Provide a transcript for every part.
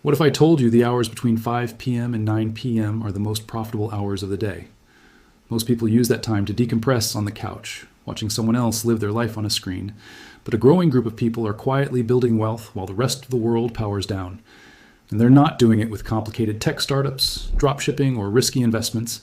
What if I told you the hours between 5 p.m. and 9 p.m. are the most profitable hours of the day? Most people use that time to decompress on the couch, watching someone else live their life on a screen. But a growing group of people are quietly building wealth while the rest of the world powers down. And they're not doing it with complicated tech startups, dropshipping, or risky investments.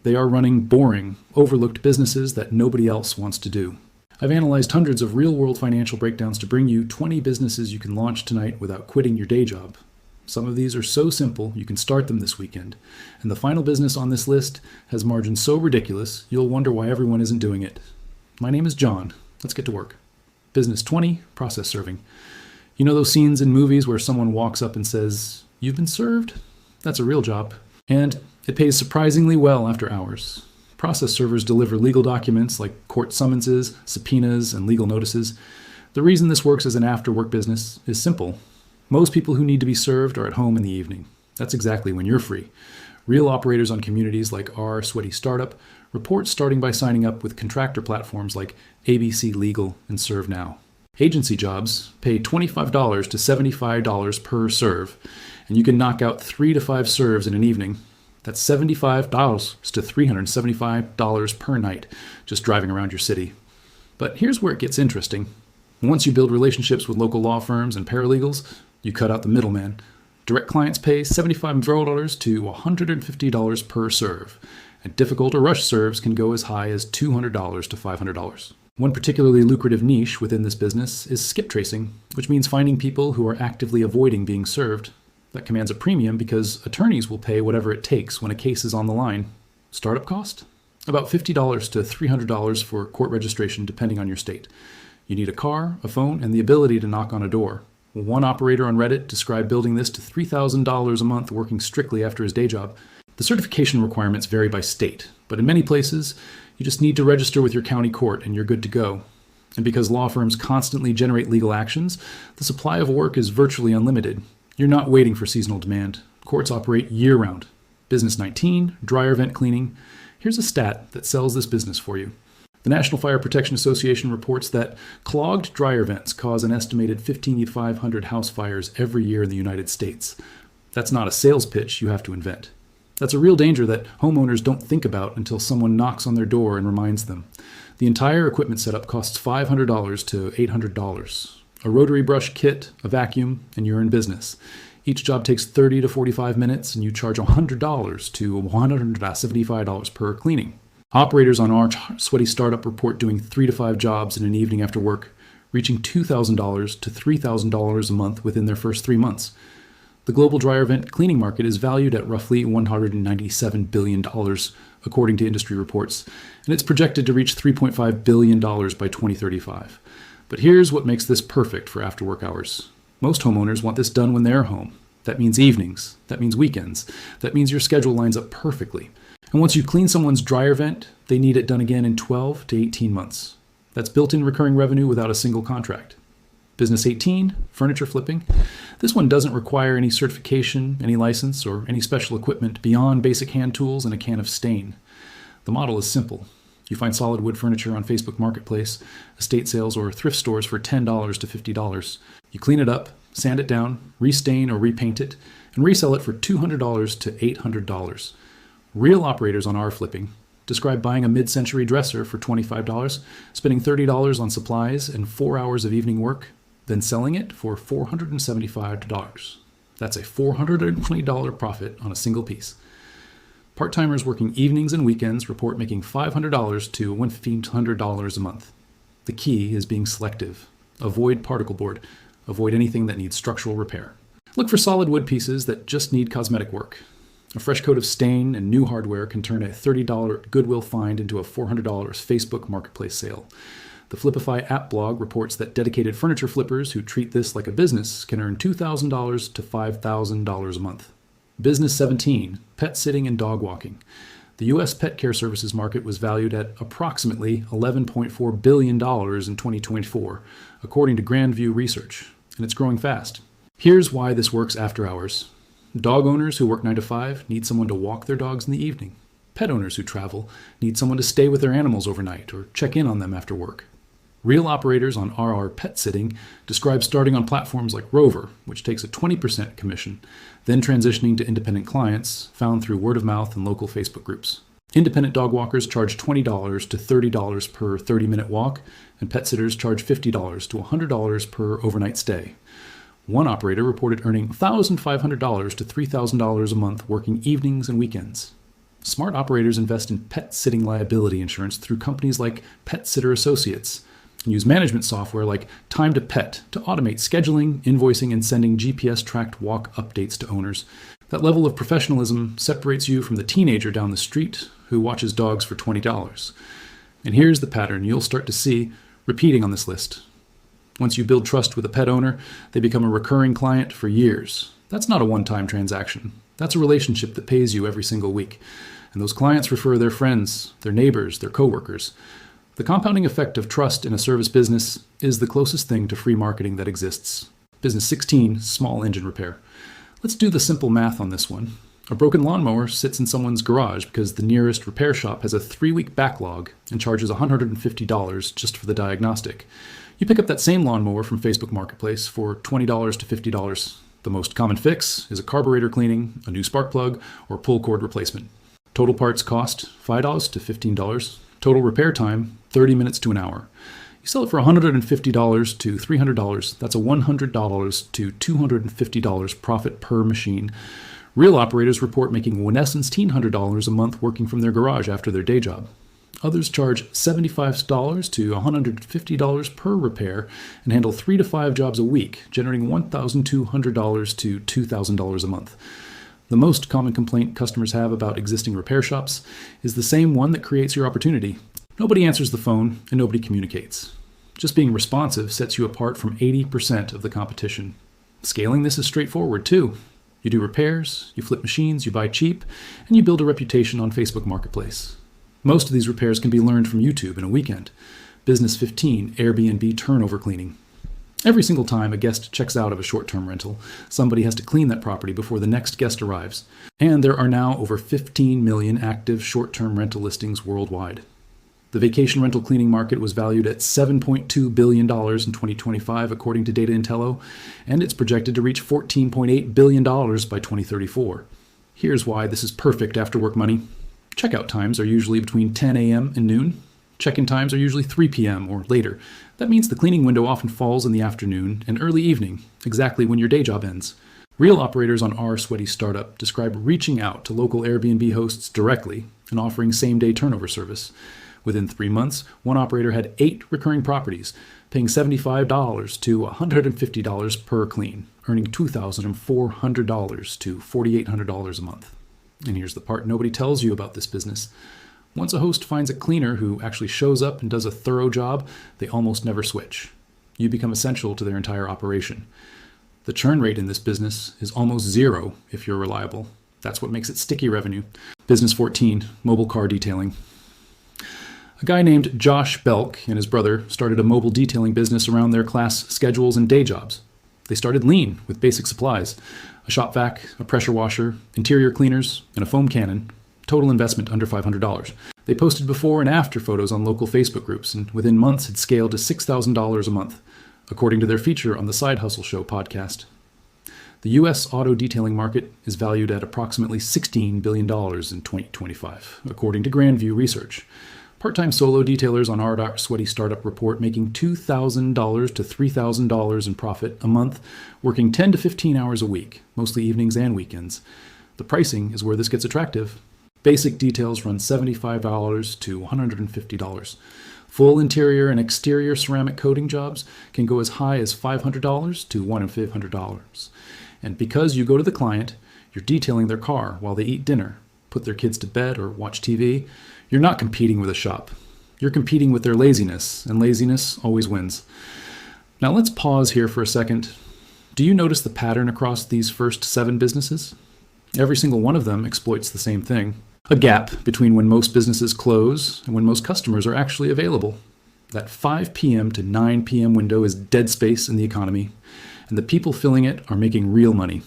They are running boring, overlooked businesses that nobody else wants to do. I've analyzed hundreds of real-world financial breakdowns to bring you 20 businesses you can launch tonight without quitting your day job. Some of these are so simple you can start them this weekend. And the final business on this list has margins so ridiculous you'll wonder why everyone isn't doing it. My name is John. Let's get to work. Business 20, process serving. You know those scenes in movies where someone walks up and says, "You've been served?" That's a real job. And it pays surprisingly well after hours. Process servers deliver legal documents like court summonses, subpoenas, and legal notices. The reason this works as an after-work business is simple. Most people who need to be served are at home in the evening. That's exactly when you're free. Real operators on communities like our Sweaty Startup report starting by signing up with contractor platforms like ABC Legal and ServeNow. Agency jobs pay $25 to $75 per serve, and you can knock out 3 to 5 serves in an evening. That's $75 to $375 per night just driving around your city. But here's where it gets interesting. Once you build relationships with local law firms and paralegals, you cut out the middleman. Direct clients pay $75 to $150 per serve, and difficult or rush serves can go as high as $200 to $500. One particularly lucrative niche within this business is skip tracing, which means finding people who are actively avoiding being served. That commands a premium because attorneys will pay whatever it takes when a case is on the line. Startup cost? About $50 to $300 for court registration depending on your state. You need a car, a phone, and the ability to knock on a door. One operator on Reddit described building this to $3,000 a month working strictly after his day job. The certification requirements vary by state, but in many places, you just need to register with your county court and you're good to go. And because law firms constantly generate legal actions, the supply of work is virtually unlimited. You're not waiting for seasonal demand. Courts operate year-round. Business 19, dryer vent cleaning. Here's a stat that sells this business for you. The National Fire Protection Association reports that clogged dryer vents cause an estimated 5,500 house fires every year in the United States. That's not a sales pitch you have to invent. That's a real danger that homeowners don't think about until someone knocks on their door and reminds them. The entire equipment setup costs $500 to $800. A rotary brush kit, a vacuum, and you're in business. Each job takes 30 to 45 minutes, and you charge $100 to $175 per cleaning. Operators on our Sweaty Startup report doing 3 to 5 jobs in an evening after work, reaching $2,000 to $3,000 a month within their first 3 months. The global dryer vent cleaning market is valued at roughly $197 billion, according to industry reports, and it's projected to reach $3.5 billion by 2035. But here's what makes this perfect for after-work hours. Most homeowners want this done when they're home. That means evenings. That means weekends. That means your schedule lines up perfectly. And once you clean someone's dryer vent, they need it done again in 12 to 18 months. That's built-in recurring revenue without a single contract. Business 18, furniture flipping. This one doesn't require any certification, any license, or any special equipment beyond basic hand tools and a can of stain. The model is simple. You find solid wood furniture on Facebook Marketplace, estate sales, or thrift stores for $10 to $50. You clean it up, sand it down, restain or repaint it, and resell it for $200 to $800. Real operators on our flipping describe buying a mid-century dresser for $25, spending $30 on supplies and 4 hours of evening work, then selling it for $475. That's a $420 profit on a single piece. Part-timers working evenings and weekends report making $500 to $1,500 a month. The key is being selective. Avoid particle board. Avoid anything that needs structural repair. Look for solid wood pieces that just need cosmetic work. A fresh coat of stain and new hardware can turn a $30 Goodwill find into a $400 Facebook Marketplace sale. The Flipify app blog reports that dedicated furniture flippers who treat this like a business can earn $2,000 to $5,000 a month. Business 17, pet sitting and dog walking. The U.S. pet care services market was valued at approximately $11.4 billion in 2024, according to Grandview Research, and it's growing fast. Here's why this works after hours. Dog owners who work 9 to 5 need someone to walk their dogs in the evening. Pet owners who travel need someone to stay with their animals overnight or check in on them after work. Real operators on RR Pet Sitting describe starting on platforms like Rover, which takes a 20% commission, then transitioning to independent clients found through word of mouth and local Facebook groups. Independent dog walkers charge $20 to $30 per 30-minute walk, and pet sitters charge $50 to $100 per overnight stay. One operator reported earning $1,500 to $3,000 a month working evenings and weekends. Smart operators invest in pet sitting liability insurance through companies like Pet Sitter Associates, and use management software like Time to Pet to automate scheduling, invoicing, and sending GPS-tracked walk updates to owners. That level of professionalism separates you from the teenager down the street who watches dogs for $20. And here's the pattern you'll start to see repeating on this list. Once you build trust with a pet owner, they become a recurring client for years. That's not a one-time transaction. That's a relationship that pays you every single week. And those clients refer their friends, their neighbors, their coworkers. The compounding effect of trust in a service business is the closest thing to free marketing that exists. Business 16, small engine repair. Let's do the simple math on this one. A broken lawnmower sits in someone's garage because the nearest repair shop has a 3-week backlog and charges $150 just for the diagnostic. You pick up that same lawnmower from Facebook Marketplace for $20 to $50. The most common fix is a carburetor cleaning, a new spark plug, or pull cord replacement. Total parts cost $5 to $15. Total repair time, 30 minutes to an hour. You sell it for $150 to $300. That's a $100 to $250 profit per machine. Real operators report making $1,700 a month working from their garage after their day job. Others charge $75 to $150 per repair and handle 3 to 5 jobs a week, generating $1,200 to $2,000 a month. The most common complaint customers have about existing repair shops is the same one that creates your opportunity. Nobody answers the phone and nobody communicates. Just being responsive sets you apart from 80% of the competition. Scaling this is straightforward too. You do repairs, you flip machines, you buy cheap, and you build a reputation on Facebook Marketplace. Most of these repairs can be learned from YouTube in a weekend. Business 15, Airbnb turnover cleaning. Every single time a guest checks out of a short-term rental, somebody has to clean that property before the next guest arrives. And there are now over 15 million active short-term rental listings worldwide. The vacation rental cleaning market was valued at $7.2 billion in 2025, according to Data Intello, and it's projected to reach $14.8 billion by 2034. Here's why this is perfect after-work money. Checkout times are usually between 10 a.m. and noon. Check-in times are usually 3 p.m. or later. That means the cleaning window often falls in the afternoon and early evening, exactly when your day job ends. Real operators on our Sweaty Startup describe reaching out to local Airbnb hosts directly and offering same-day turnover service. Within 3 months, one operator had 8 recurring properties, paying $75 to $150 per clean, earning $2,400 to $4,800 a month. And here's the part nobody tells you about this business. Once a host finds a cleaner who actually shows up and does a thorough job, they almost never switch. You become essential to their entire operation. The churn rate in this business is almost zero if you're reliable. That's what makes it sticky revenue. Business 14, mobile car detailing. A guy named Josh Belk and his brother started a mobile detailing business around their class schedules and day jobs. They started lean with basic supplies, a shop vac, a pressure washer, interior cleaners, and a foam cannon. Total investment under $500. They posted before and after photos on local Facebook groups and within months had scaled to $6,000 a month, according to their feature on the Side Hustle Show podcast. The U.S. auto detailing market is valued at approximately $16 billion in 2025, according to Grandview Research. Part-time solo detailers on our Sweaty Startup report making $2,000 to $3,000 in profit a month, working 10 to 15 hours a week, mostly evenings and weekends. The pricing is where this gets attractive. Basic details run $75 to $150. Full interior and exterior ceramic coating jobs can go as high as $500 to $1,500. And because you go to the client, you're detailing their car while they eat dinner, put their kids to bed, or watch TV, you're not competing with a shop. You're competing with their laziness, and laziness always wins. Now let's pause here for a second. Do you notice the pattern across these first 7 businesses? Every single one of them exploits the same thing. A gap between when most businesses close and when most customers are actually available. That 5 p.m. to 9 p.m. window is dead space in the economy, and the people filling it are making real money.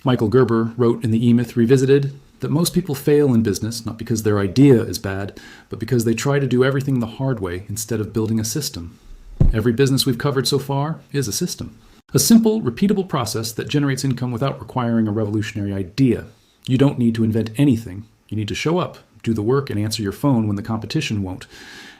Michael Gerber wrote in the E-Myth Revisited that most people fail in business not because their idea is bad, but because they try to do everything the hard way instead of building a system. Every business we've covered so far is a system. A simple, repeatable process that generates income without requiring a revolutionary idea. You don't need to invent anything. You need to show up, do the work, and answer your phone when the competition won't.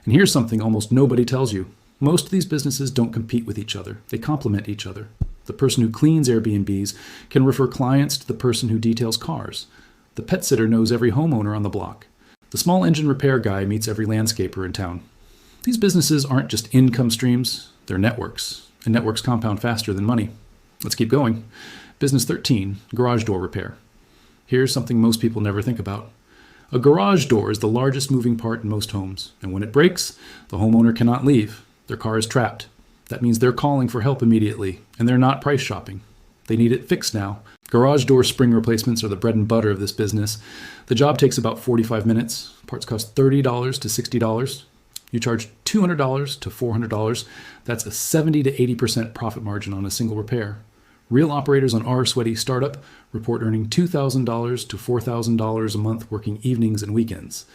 And here's something almost nobody tells you. Most of these businesses don't compete with each other. They complement each other. The person who cleans Airbnbs can refer clients to the person who details cars. The pet sitter knows every homeowner on the block. The small engine repair guy meets every landscaper in town. These businesses aren't just income streams, they're networks. And networks compound faster than money. Let's keep going. Business 13, garage door repair. Here's something most people never think about. A garage door is the largest moving part in most homes, and when it breaks, the homeowner cannot leave. Their car is trapped. That means they're calling for help immediately, and they're not price shopping. They need it fixed now. Garage door spring replacements are the bread and butter of this business. The job takes about 45 minutes. Parts cost $30 to $60. You charge $200 to $400. That's a 70 to 80% profit margin on a single repair. Real operators on our sweaty startup report earning $2,000 to $4,000 a month working evenings and weekends.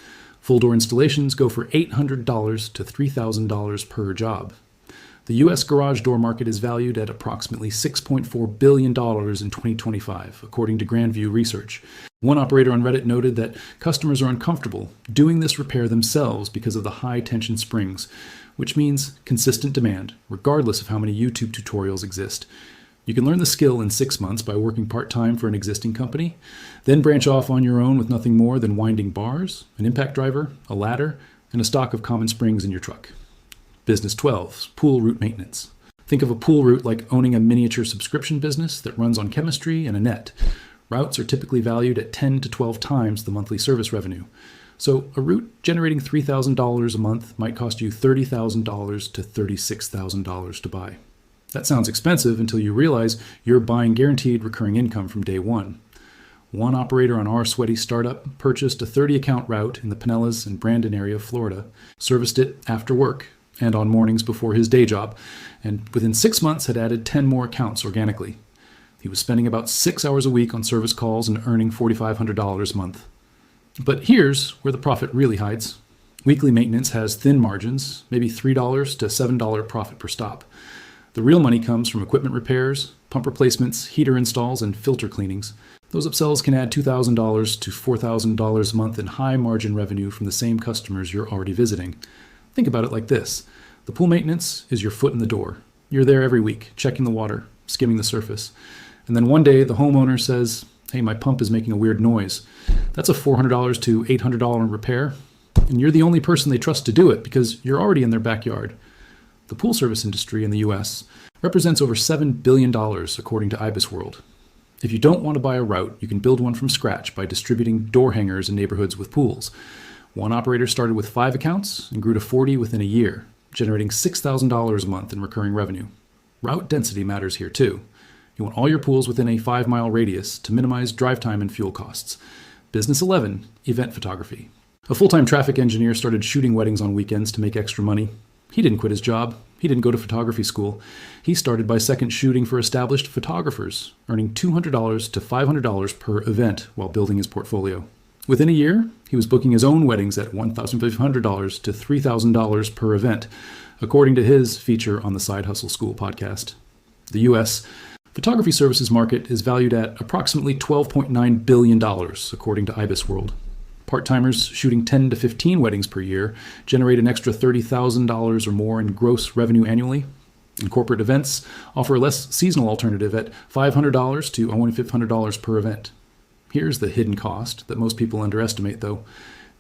Full door installations go for $800 to $3,000 per job. The U.S. garage door market is valued at approximately $6.4 billion in 2025, according to Grandview Research. One operator on Reddit noted that customers are uncomfortable doing this repair themselves because of the high tension springs, which means consistent demand, regardless of how many YouTube tutorials exist. You can learn the skill in 6 months by working part-time for an existing company, then branch off on your own with nothing more than winding bars, an impact driver, a ladder, and a stock of common springs in your truck. Business 12, pool route maintenance. Think of a pool route like owning a miniature subscription business that runs on chemistry and a net. Routes are typically valued at 10 to 12 times the monthly service revenue. So a route generating $3,000 a month might cost you $30,000 to $36,000 to buy. That sounds expensive until you realize you're buying guaranteed recurring income from day one. One operator on our sweaty startup purchased a 30-account route in the Pinellas and Brandon area of Florida, serviced it after work and on mornings before his day job, and within 6 months had added 10 more accounts organically. He was spending about 6 hours a week on service calls and earning $4,500 a month. But here's where the profit really hides. Weekly maintenance has thin margins, maybe $3 to $7 profit per stop. The real money comes from equipment repairs, pump replacements, heater installs, and filter cleanings. Those upsells can add $2,000 to $4,000 a month in high margin revenue from the same customers you're already visiting. Think about it like this. The pool maintenance is your foot in the door. You're there every week, checking the water, skimming the surface. And then one day the homeowner says, "Hey, my pump is making a weird noise." That's a $400 to $800 repair. And you're the only person they trust to do it because you're already in their backyard. The pool service industry in the U.S. represents over $7 billion, according to IBISWorld. If you don't want to buy a route, you can build one from scratch by distributing door hangers in neighborhoods with pools. One operator started with 5 accounts and grew to 40 within a year, generating $6,000 a month in recurring revenue. Route density matters here too. You want all your pools within a 5-mile radius to minimize drive time and fuel costs. Business 11, event photography. A full-time traffic engineer started shooting weddings on weekends to make extra money. He didn't quit his job. He didn't go to photography school. He started by second shooting for established photographers, earning $200 to $500 per event while building his portfolio. Within a year, he was booking his own weddings at $1,500 to $3,000 per event, according to his feature on the Side Hustle School podcast. The U.S. photography services market is valued at approximately $12.9 billion, according to IBISWorld. Part-timers shooting 10 to 15 weddings per year generate an extra $30,000 or more in gross revenue annually. And corporate events offer a less seasonal alternative at $500 to $1,500 per event. Here's the hidden cost that most people underestimate, though.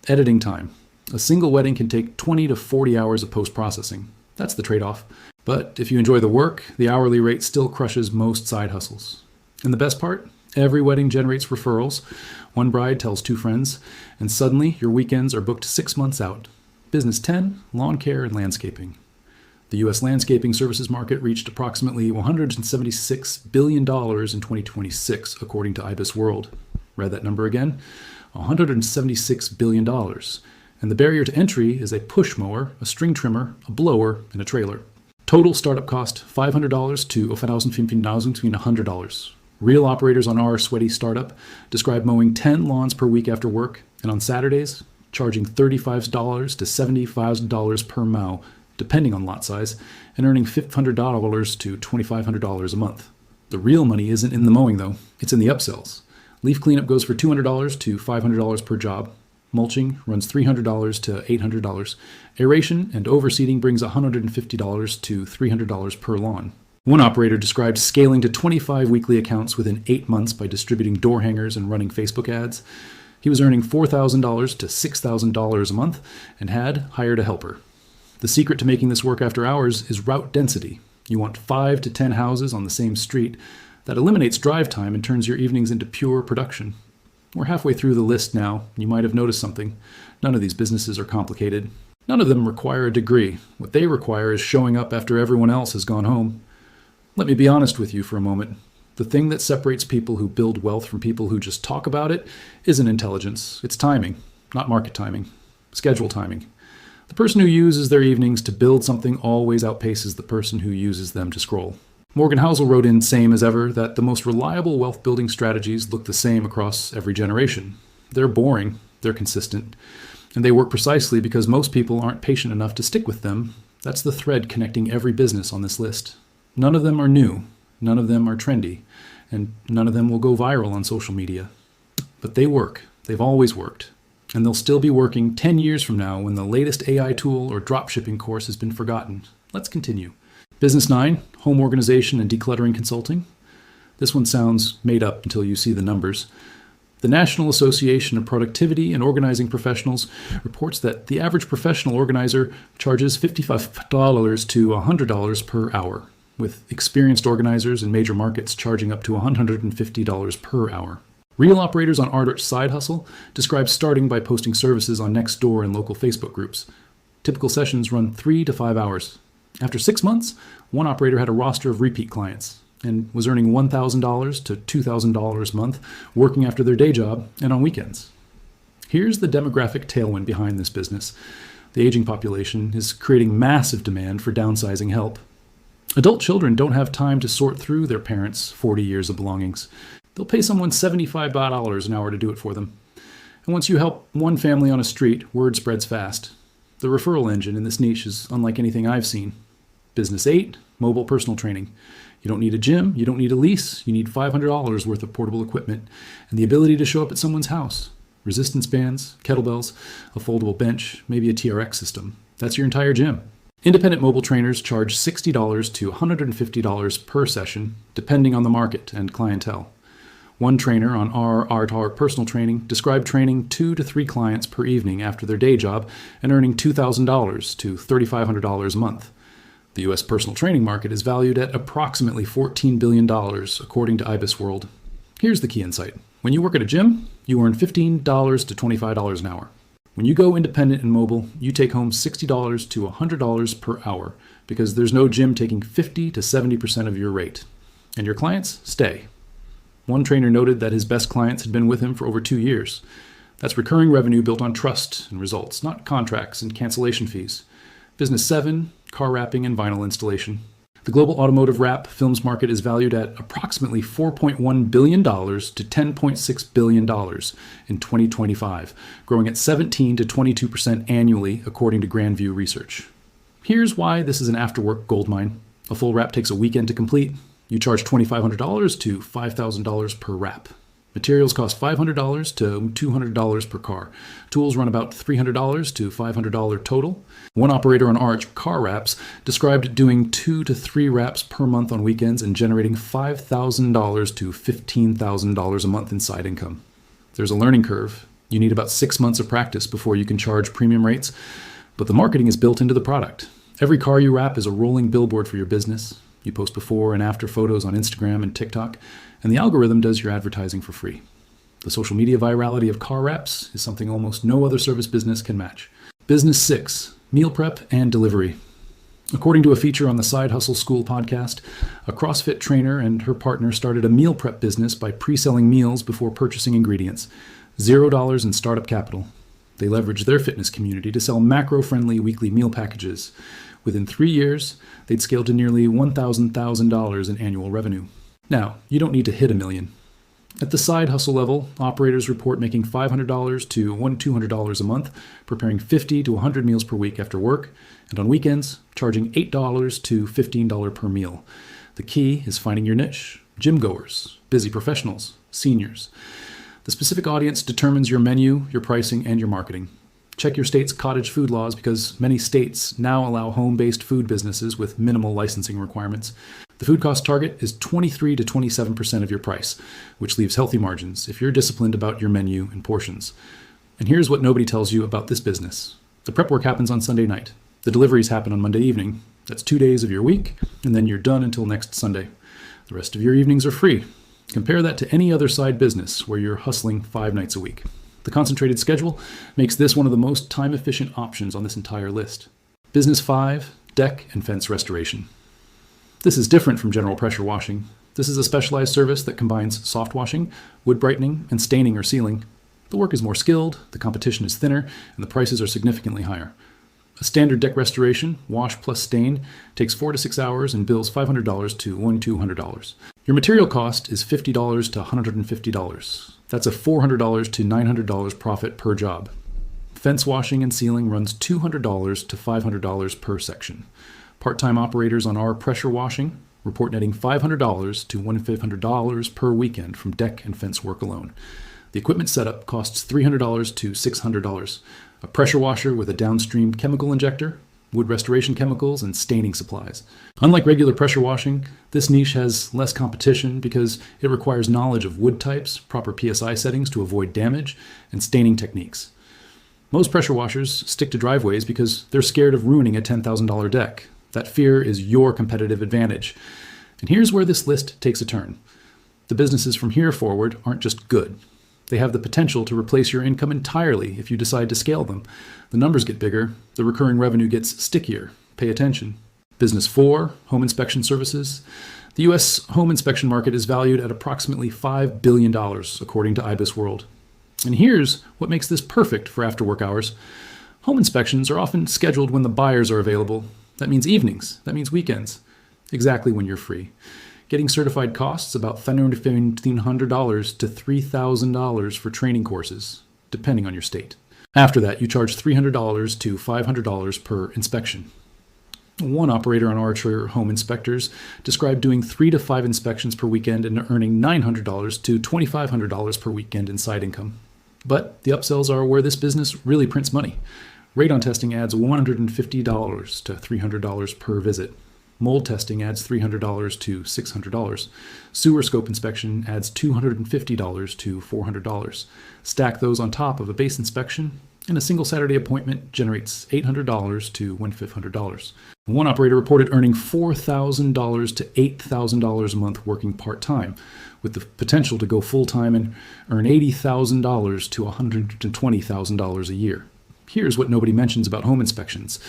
Editing time. A single wedding can take 20 to 40 hours of post-processing. That's the trade-off. But if you enjoy the work, the hourly rate still crushes most side hustles. And the best part? Every wedding generates referrals. One bride tells 2 friends, and suddenly your weekends are booked 6 months out. Business 10, lawn care and landscaping. The U.S. landscaping services market reached approximately $176 billion in 2026, according to IBISWorld. Read that number again, $176 billion. And the barrier to entry is a push mower, a string trimmer, a blower, and a trailer. Total startup cost $500 to $1,500. Real operators on our sweaty startup describe mowing 10 lawns per week after work, and on Saturdays, charging $35 to $70,000 per mow depending on lot size, and earning $500 to $2,500 a month. The real money isn't in the mowing, though. It's in the upsells. Leaf cleanup goes for $200 to $500 per job. Mulching runs $300 to $800. Aeration and overseeding brings $150 to $300 per lawn. One operator described scaling to 25 weekly accounts within 8 months by distributing door hangers and running Facebook ads. He was earning $4,000 to $6,000 a month and had hired a helper. The secret to making this work after hours is route density. You want 5 to 10 houses on the same street. That eliminates drive time and turns your evenings into pure production. We're halfway through the list now. You might have noticed something. None of these businesses are complicated. None of them require a degree. What they require is showing up after everyone else has gone home. Let me be honest with you for a moment. The thing that separates people who build wealth from people who just talk about it isn't intelligence. It's timing, not market timing, schedule timing. The person who uses their evenings to build something always outpaces the person who uses them to scroll. Morgan Housel wrote in same as ever that the most reliable wealth building strategies look the same across every generation. They're boring, they're consistent, and they work precisely because most people aren't patient enough to stick with them. That's the thread connecting every business on this list. None of them are new, none of them are trendy, and none of them will go viral on social media. But they work. They've always worked. And they'll still be working 10 years from now when the latest AI tool or dropshipping course has been forgotten. Let's continue. Business 9, home organization and decluttering consulting. This one sounds made up until you see the numbers. The National Association of Productivity and Organizing Professionals reports that the average professional organizer charges $55 to $100 per hour, with experienced organizers in major markets charging up to $150 per hour. Real operators on Art's side hustle describe starting by posting services on Nextdoor and local Facebook groups. Typical sessions run 3 to 5 hours. After 6 months, one operator had a roster of repeat clients and was earning $1,000 to $2,000 a month working after their day job and on weekends. Here's the demographic tailwind behind this business. The aging population is creating massive demand for downsizing help. Adult children don't have time to sort through their parents' 40 years of belongings. They'll pay someone $75 an hour to do it for them. And once you help one family on a street, word spreads fast. The referral engine in this niche is unlike anything I've seen. Business 8, mobile personal training. You don't need a gym, you don't need a lease, you need $500 worth of portable equipment and the ability to show up at someone's house. Resistance bands, kettlebells, a foldable bench, maybe a TRX system. That's your entire gym. Independent mobile trainers charge $60 to $150 per session, depending on the market and clientele. One trainer on our personal training described training 2 to 3 clients per evening after their day job and earning $2,000 to $3,500 a month. The U.S. personal training market is valued at approximately $14 billion, according to IBIS World. Here's the key insight. When you work at a gym, you earn $15 to $25 an hour. When you go independent and mobile, you take home $60 to $100 per hour because there's no gym taking 50 to 70% of your rate. And your clients stay. One trainer noted that his best clients had been with him for over 2 years. That's recurring revenue built on trust and results, not contracts and cancellation fees. Business 7, car wrapping and vinyl installation. The global automotive wrap films market is valued at approximately $4.1 billion to $10.6 billion in 2025, growing at 17 to 22% annually, according to Grandview Research. Here's why this is an after-work goldmine. A full wrap takes a weekend to complete. You charge $2,500 to $5,000 per wrap. Materials cost $500 to $200 per car. Tools run about $300 to $500 total. One operator on Arch car wraps described doing 2 to 3 wraps per month on weekends and generating $5,000 to $15,000 a month in side income. There's a learning curve. You need about 6 months of practice before you can charge premium rates, but the marketing is built into the product. Every car you wrap is a rolling billboard for your business. You post before and after photos on Instagram and TikTok, and the algorithm does your advertising for free. The social media virality of car wraps is something almost no other service business can match. Business 6, meal prep and delivery. According to a feature on the Side Hustle School podcast, a CrossFit trainer and her partner started a meal prep business by pre-selling meals before purchasing ingredients. $0 in startup capital. They leveraged their fitness community to sell macro-friendly weekly meal packages. Within 3 years, they'd scaled to nearly $1,000 in annual revenue. Now, you don't need to hit $1 million. At the side hustle level, operators report making $500 to $200 a month, preparing 50 to 100 meals per week after work, and on weekends, charging $8 to $15 per meal. The key is finding your niche: gym goers, busy professionals, seniors. The specific audience determines your menu, your pricing, and your marketing. Check your state's cottage food laws because many states now allow home-based food businesses with minimal licensing requirements. The food cost target is 23 to 27% of your price, which leaves healthy margins if you're disciplined about your menu and portions. And here's what nobody tells you about this business. The prep work happens on Sunday night. The deliveries happen on Monday evening. That's 2 days of your week, and then you're done until next Sunday. The rest of your evenings are free. Compare that to any other side business where you're hustling 5 nights a week. The concentrated schedule makes this one of the most time-efficient options on this entire list. Business 5, deck and fence restoration. This is different from general pressure washing. This is a specialized service that combines soft washing, wood brightening, and staining or sealing. The work is more skilled, the competition is thinner, and the prices are significantly higher. A standard deck restoration, wash plus stain, takes 4 to 6 hours and bills $500 to $200. Your material cost is $50 to $150. That's a $400 to $900 profit per job. Fence washing and sealing runs $200 to $500 per section. Part-time operators on our pressure washing report netting $500 to $1,500 per weekend from deck and fence work alone. The equipment setup costs $300 to $600. A pressure washer with a downstream chemical injector, wood restoration chemicals, and staining supplies. Unlike regular pressure washing, this niche has less competition because it requires knowledge of wood types, proper PSI settings to avoid damage, and staining techniques. Most pressure washers stick to driveways because they're scared of ruining a $10,000 deck. That fear is your competitive advantage. And here's where this list takes a turn. The businesses from here forward aren't just good. They have the potential to replace your income entirely if you decide to scale them. The numbers get bigger, the recurring revenue gets stickier. Pay attention. Business 4, home inspection services. The U.S. home inspection market is valued at approximately $5 billion, according to IBIS World. And here's what makes this perfect for after-work hours. Home inspections are often scheduled when the buyers are available. That means evenings. That means weekends. Exactly when you're free. Getting certified costs about $1,500 to $3,000 for training courses, depending on your state. After that, you charge $300 to $500 per inspection. One operator on Archer Home Inspectors described doing 3 to 5 inspections per weekend and earning $900 to $2,500 per weekend in side income. But the upsells are where this business really prints money. Radon testing adds $150 to $300 per visit. Mold testing adds $300 to $600. Sewer scope inspection adds $250 to $400. Stack those on top of a base inspection, and a single Saturday appointment generates $800 to $1,500. One operator reported earning $4,000 to $8,000 a month working part-time, with the potential to go full-time and earn $80,000 to $120,000 a year. Here's what nobody mentions about home inspections.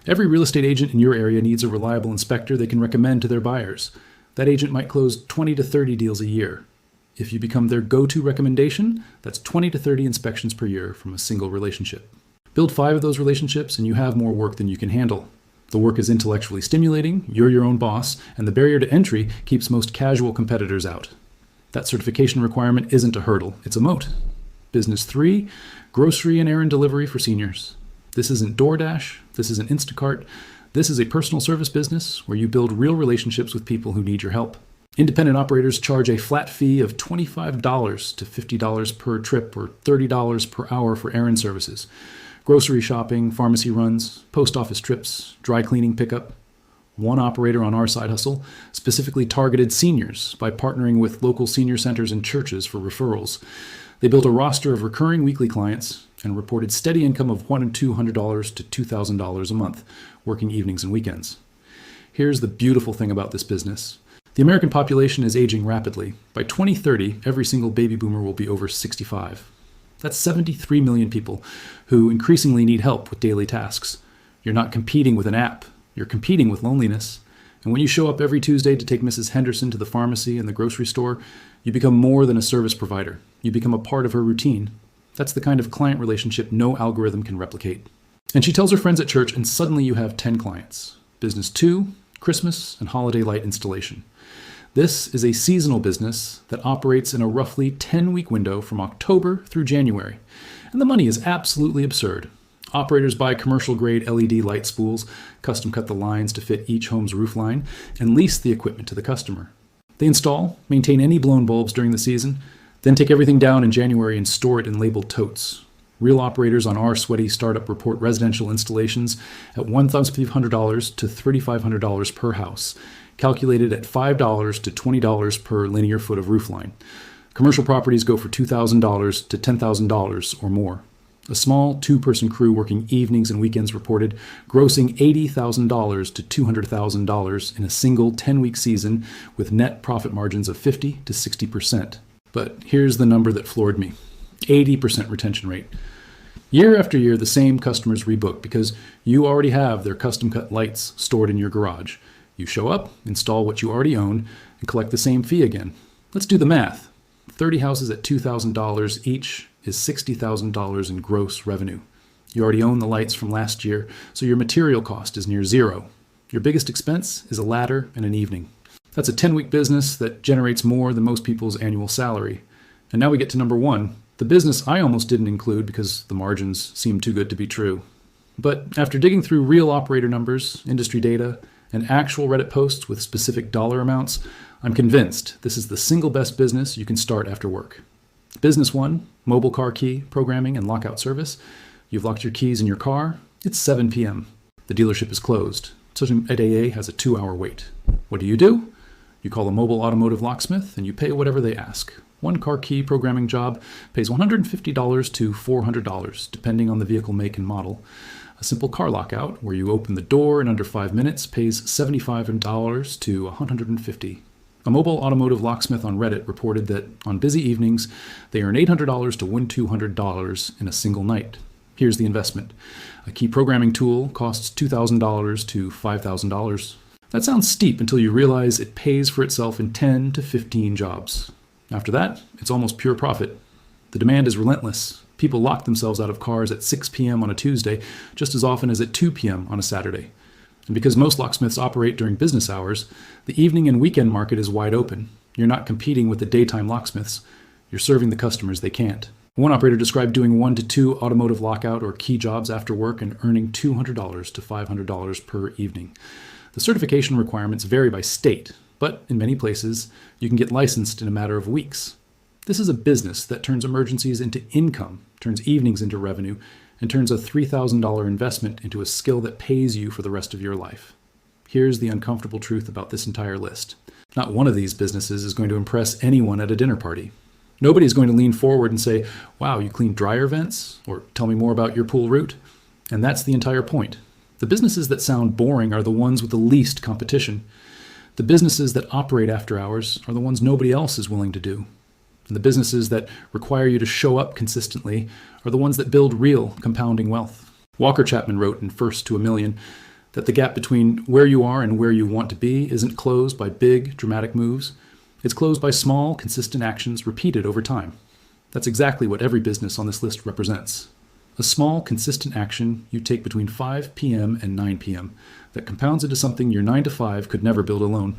Every real estate agent in your area needs a reliable inspector they can recommend to their buyers. That agent might close 20 to 30 deals a year. If you become their go-to recommendation, that's 20 to 30 inspections per year from a single relationship. Build 5 of those relationships and you have more work than you can handle. The work is intellectually stimulating, you're your own boss, and the barrier to entry keeps most casual competitors out. That certification requirement isn't a hurdle, it's a moat. Business 3, grocery and errand delivery for seniors. This isn't DoorDash, this isn't Instacart. This is a personal service business where you build real relationships with people who need your help. Independent operators charge a flat fee of $25 to $50 per trip or $30 per hour for errand services. Grocery shopping, pharmacy runs, post office trips, dry cleaning pickup. One operator on our side hustle specifically targeted seniors by partnering with local senior centers and churches for referrals. They built a roster of recurring weekly clients and reported steady income of $100 to $200 to $2,000 a month, working evenings and weekends. Here's the beautiful thing about this business. The American population is aging rapidly. By 2030, every single baby boomer will be over 65. That's 73 million people who increasingly need help with daily tasks. You're not competing with an app. You're competing with loneliness. And when you show up every Tuesday to take Mrs. Henderson to the pharmacy and the grocery store, you become more than a service provider. You become a part of her routine. That's the kind of client relationship no algorithm can replicate. And she tells her friends at church, and suddenly you have 10 clients. Business 2, Christmas and holiday light installation. This is a seasonal business that operates in a roughly 10-week window from October through January. And the money is absolutely absurd. Operators buy commercial-grade LED light spools, custom cut the lines to fit each home's roof line, and lease the equipment to the customer. They install, maintain any blown bulbs during the season, then take everything down in January and store it in labeled totes. Real operators on our sweaty startup report residential installations at $1,500 to $3,500 per house, calculated at $5 to $20 per linear foot of roofline. Commercial properties go for $2,000 to $10,000 or more. A small two-person crew working evenings and weekends reported grossing $80,000 to $200,000 in a single 10-week season with net profit margins of 50 to 60%. But here's the number that floored me. 80% retention rate. Year after year, the same customers rebook because you already have their custom-cut lights stored in your garage. You show up, install what you already own, and collect the same fee again. Let's do the math. 30 houses at $2,000 each is $60,000 in gross revenue. You already own the lights from last year, so your material cost is near zero. Your biggest expense is a ladder and an evening. That's a 10-week business that generates more than most people's annual salary. And now we get to number one, the business I almost didn't include because the margins seemed too good to be true. But after digging through real operator numbers, industry data, and actual Reddit posts with specific dollar amounts, I'm convinced this is the single best business you can start after work. Business one, mobile car key, programming, and lockout service. You've locked your keys in your car. It's 7 p.m. The dealership is closed. So at AA has a 2-hour wait. What do? You call a mobile automotive locksmith and you pay whatever they ask. One car key programming job pays $150 to $400, depending on the vehicle make and model. A simple car lockout, where you open the door in under 5 minutes, pays $75 to $150. A mobile automotive locksmith on Reddit reported that on busy evenings, they earn $800 to $1,200 in a single night. Here's the investment. A key programming tool costs $2,000 to $5,000. That sounds steep until you realize it pays for itself in 10 to 15 jobs. After that, it's almost pure profit. The demand is relentless. People lock themselves out of cars at 6 p.m. on a Tuesday just as often as at 2 p.m. on a Saturday. And because most locksmiths operate during business hours, the evening and weekend market is wide open. You're not competing with the daytime locksmiths. You're serving the customers they can't. One operator described doing 1 to 2 automotive lockout or key jobs after work and earning $200 to $500 per evening. The certification requirements vary by state, but in many places, you can get licensed in a matter of weeks. This is a business that turns emergencies into income, turns evenings into revenue, and turns a $3,000 investment into a skill that pays you for the rest of your life. Here's the uncomfortable truth about this entire list. Not one of these businesses is going to impress anyone at a dinner party. Nobody's going to lean forward and say, "Wow, you cleaned dryer vents?" or "Tell me more about your pool route." And that's the entire point. The businesses that sound boring are the ones with the least competition. The businesses that operate after hours are the ones nobody else is willing to do. And the businesses that require you to show up consistently are the ones that build real compounding wealth. Walker Chapman wrote in First to a Million that the gap between where you are and where you want to be isn't closed by big, dramatic moves. It's closed by small, consistent actions repeated over time. That's exactly what every business on this list represents. A small, consistent action you take between 5 p.m. and 9 p.m. that compounds into something your 9 to 5 could never build alone.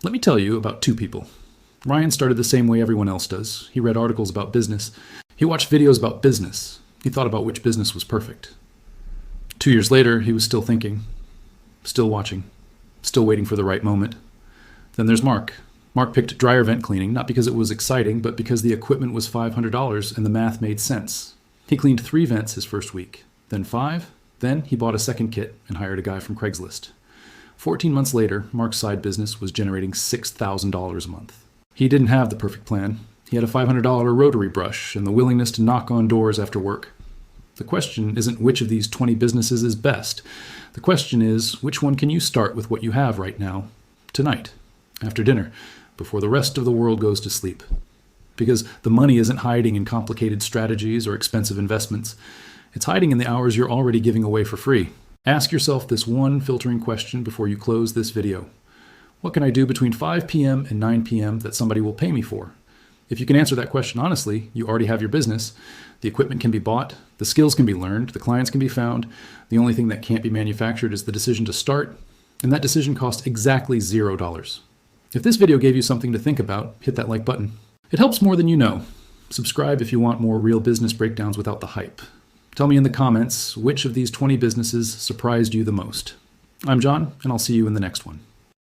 Let me tell you about two people. Ryan started the same way everyone else does. He read articles about business. He watched videos about business. He thought about which business was perfect. 2 years later, he was still thinking, still watching, still waiting for the right moment. Then there's Mark. Mark picked dryer vent cleaning, not because it was exciting, but because the equipment was $500 and the math made sense. He cleaned 3 vents his first week, then 5, then he bought a second kit and hired a guy from Craigslist. 14 months later, Mark's side business was generating $6,000 a month. He didn't have the perfect plan. He had a $500 rotary brush and the willingness to knock on doors after work. The question isn't which of these 20 businesses is best. The question is, which one can you start with what you have right now, tonight, after dinner, before the rest of the world goes to sleep? Because the money isn't hiding in complicated strategies or expensive investments. It's hiding in the hours you're already giving away for free. Ask yourself this one filtering question before you close this video. What can I do between 5 p.m. and 9 p.m. that somebody will pay me for? If you can answer that question honestly, you already have your business. The equipment can be bought, the skills can be learned, the clients can be found. The only thing that can't be manufactured is the decision to start, and that decision costs exactly $0. If this video gave you something to think about, hit that like button. It helps more than you know. Subscribe if you want more real business breakdowns without the hype. Tell me in the comments which of these 20 businesses surprised you the most. I'm John, and I'll see you in the next one.